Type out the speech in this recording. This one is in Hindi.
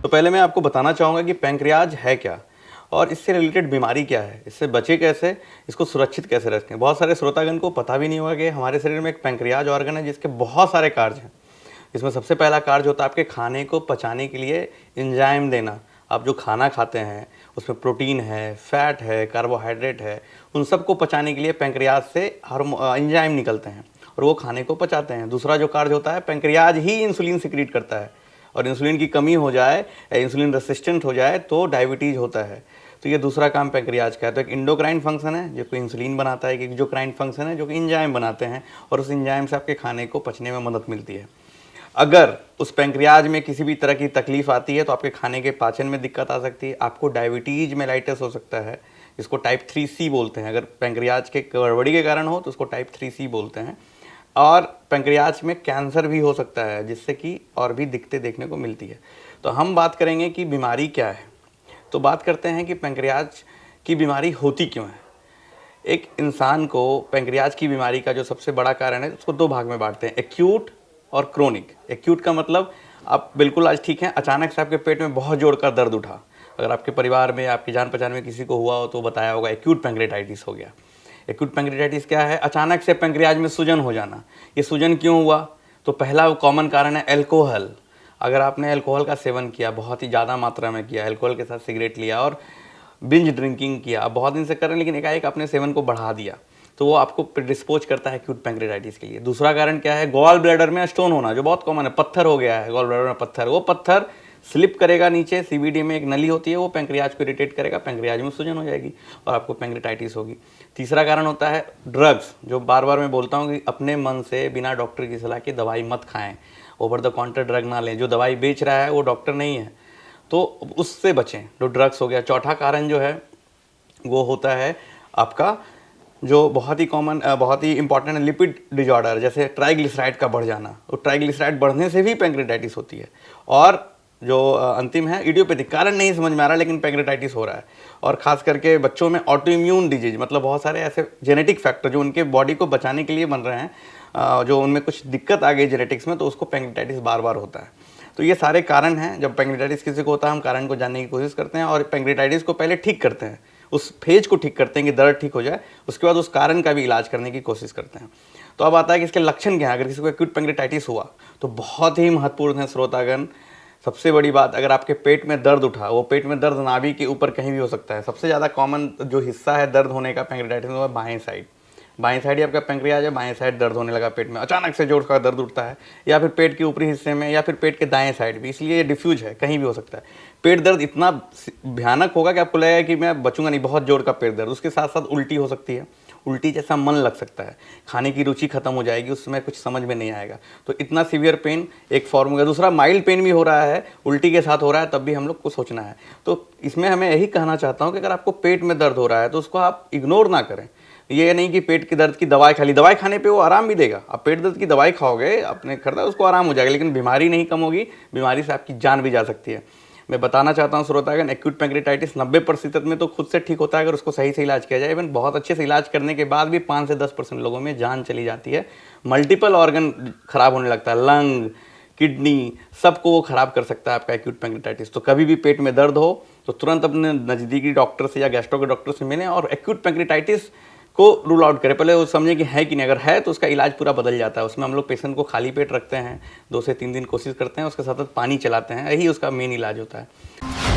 पहले मैं आपको बताना चाहूँगा कि पैंक्रियाज है क्या और इससे रिलेटेड बीमारी क्या है, इससे बचे कैसे, इसको सुरक्षित कैसे रखें। बहुत सारे श्रोतागण को पता भी नहीं होगा कि हमारे शरीर में एक पैंक्रियाज ऑर्गन है जिसके बहुत सारे कार्य हैं। इसमें सबसे पहला कार्य होता है आपके खाने को पचाने के लिए एंजाइम देना। आप जो खाना खाते हैं उसमें प्रोटीन है, फैट है, कार्बोहाइड्रेट है, उन सबको पचाने के लिए पैंक्रियाज से एंजाइम निकलते हैं और वो खाने को पचाते हैं। दूसरा जो कार्य होता है, पैंक्रियाज ही इंसुलिन सिक्रीट करता है और इंसुलिन की कमी हो जाए, इंसुलिन रेसिस्टेंट हो जाए तो डायबिटीज़ होता है। तो ये दूसरा काम पैंक्रियाज का है। तो एक इंडोक्राइन फंक्शन है जो कि इंसुलिन बनाता है, एक एक्सोक्राइन फंक्शन है जो कि एंजाइम बनाते हैं और उस एंजाइम से आपके खाने को पचने में मदद मिलती है। अगर उस पैंक्रियाज में किसी भी तरह की तकलीफ आती है तो आपके खाने के पाचन में दिक्कत आ सकती है, आपको डायबिटीज मेलाइटिस हो सकता है, इसको टाइप 3C बोलते हैं। अगर पैंक्रियाज के गड़बड़ी के कारण हो तो उसको टाइप 3C बोलते हैं। और पैंक्रियाज में कैंसर भी हो सकता है जिससे कि और भी दिक्कतें देखने को मिलती है। तो हम बात करेंगे कि बीमारी क्या है। तो बात करते हैं कि पैंक्रियाज की बीमारी होती क्यों है। एक इंसान को पैंक्रियाज की बीमारी का जो सबसे बड़ा कारण है उसको दो भाग में बांटते हैं, एक्यूट और क्रोनिक। एक्यूट का मतलब आप बिल्कुल आज ठीक हैं, अचानक से आपके पेट में बहुत जोर का दर्द उठा। अगर आपके परिवार में, आपकी जान पहचान में किसी को हुआ हो तो बताया होगा एक्यूट पैंक्रेटाइटिस हो गया। एक्यूट पैंक्रेटाइटिस क्या है? अचानक से पैंक्रियाज में सूजन हो जाना। ये सूजन क्यों हुआ? तो पहला कॉमन कारण है अल्कोहल। अगर आपने अल्कोहल का सेवन किया, बहुत ही ज़्यादा मात्रा में किया, अल्कोहल के साथ सिगरेट लिया और बिंज ड्रिंकिंग किया, आप बहुत दिन से कर रहे हैं लेकिन एकाएक आपने सेवन को बढ़ा दिया, तो वो आपको प्रिडिस्पोज करता है एक्यूट पैंक्रेटाइटिस के लिए। दूसरा कारण क्या है? गॉल ब्लैडर में स्टोन होना, जो बहुत कॉमन है। पत्थर हो गया है गॉल ब्लैडर में, पत्थर, वो पत्थर स्लिप करेगा नीचे, सीबीडी में एक नली होती है, वो पैंक्रियाज को इरिटेट करेगा, पैंक्रियाज में सूजन हो जाएगी और आपको पैंक्रेटाइटिस होगी। तीसरा कारण होता है ड्रग्स, जो बार बार मैं बोलता हूँ कि अपने मन से बिना डॉक्टर की सलाह के दवाई मत खाएं, ओवर द काउंटर ड्रग ना लें। जो दवाई बेच रहा है वो डॉक्टर नहीं है, तो उससे बचें, जो ड्रग्स हो गया। चौथा कारण जो है वो होता है आपका, जो बहुत ही कॉमन, बहुत ही इंपॉर्टेंट है, लिपिड डिजॉर्डर, जैसे ट्राइग्लिसराइड का बढ़ जाना। तो ट्राइग्लिसराइड बढ़ने से भी पैंक्रेटाइटिस होती है। और जो अंतिम है इडियोपैथिक, कारण नहीं समझ में आ रहा लेकिन पैंक्रेटाइटिस हो रहा है। और खास करके बच्चों में ऑटो इम्यून डिजीज, मतलब बहुत सारे ऐसे जेनेटिक फैक्टर जो उनके बॉडी को बचाने के लिए बन रहे हैं, जो उनमें कुछ दिक्कत आ गई जेनेटिक्स में, तो उसको पैंक्रेटाइटिस बार बार होता है। तो ये सारे कारण हैं। जब पैंक्रेटाइटिस किसी को होता है हम कारण को जानने की कोशिश करते हैं और पैंक्रेटाइटिस को पहले ठीक करते हैं, उस फेज को ठीक करते हैं कि दर्द ठीक हो जाए, उसके बाद उस कारण का भी इलाज करने की कोशिश करते हैं। तो अब आता है कि इसके लक्षण क्या है। अगर किसी को एक्यूट पैंक्रेटाइटिस हुआ तो बहुत ही महत्वपूर्ण है श्रोतागण। सबसे बड़ी बात, अगर आपके पेट में दर्द उठा, वो पेट में दर्द नाभि के ऊपर कहीं भी हो सकता है। सबसे ज़्यादा कॉमन जो हिस्सा है दर्द होने का पैंक्रेटाइटिस में, वो बाएं साइड। बाएं साइड ही आपका पैंक्रियाज है, बाएं साइड दर्द होने लगा पेट में, अचानक से जोर का दर्द उठता है, या फिर पेट के ऊपरी हिस्से में, या फिर पेट के दाएं साइड भी, इसलिए ये डिफ्यूज है, कहीं भी हो सकता है। पेट दर्द इतना भयानक होगा कि आपको लगेगा कि मैं बचूंगा नहीं, बहुत जोर का पेट दर्द। उसके साथ साथ उल्टी हो सकती है, उल्टी जैसा मन लग सकता है, खाने की रुचि खत्म हो जाएगी, उस समय कुछ समझ में नहीं आएगा। तो इतना सीवियर पेन एक फॉर्म हो गया। दूसरा, माइल्ड पेन भी हो रहा है, उल्टी के साथ हो रहा है, तब भी हम लोग को सोचना है। तो इसमें हमें यही कहना चाहता हूँ कि अगर आपको पेट में दर्द हो रहा है तो उसको आप इग्नोर ना करें। ये नहीं कि पेट के दर्द की दवाई खा ली, दवाई खाने पे वो आराम भी देगा। आप पेट दर्द की दवाई खाओगे, आपने खरीदा, उसको आराम हो जाएगा, लेकिन बीमारी नहीं कम होगी, बीमारी से आपकी जान भी जा सकती है। मैं बताना चाहता हूँ श्रोतागण, एक्यूट पैंक्रेटाइटिस 90% में तो खुद से ठीक होता है अगर उसको सही से इलाज किया जाए। इवन बहुत अच्छे से इलाज करने के बाद भी 5 से 10% लोगों में जान चली जाती है। मल्टीपल ऑर्गन खराब होने लगता है, लंग, किडनी, सबको वो खराब कर सकता है आपका एक्यूट पैंक्रेटाइटिस। तो कभी भी पेट में दर्द हो तो तुरंत अपने नज़दीकी डॉक्टर से या गैस्ट्रो के डॉक्टर से मिलें और एक्यूट पैंक्रेटाइटिस को रूल आउट करें। पहले वो समझें कि है कि नहीं। अगर है तो उसका इलाज पूरा बदल जाता है। उसमें हम लोग पेशेंट को खाली पेट रखते हैं, 2 से 3 दिन कोशिश करते हैं, उसके साथ साथ पानी चलाते हैं, यही उसका मेन इलाज होता है।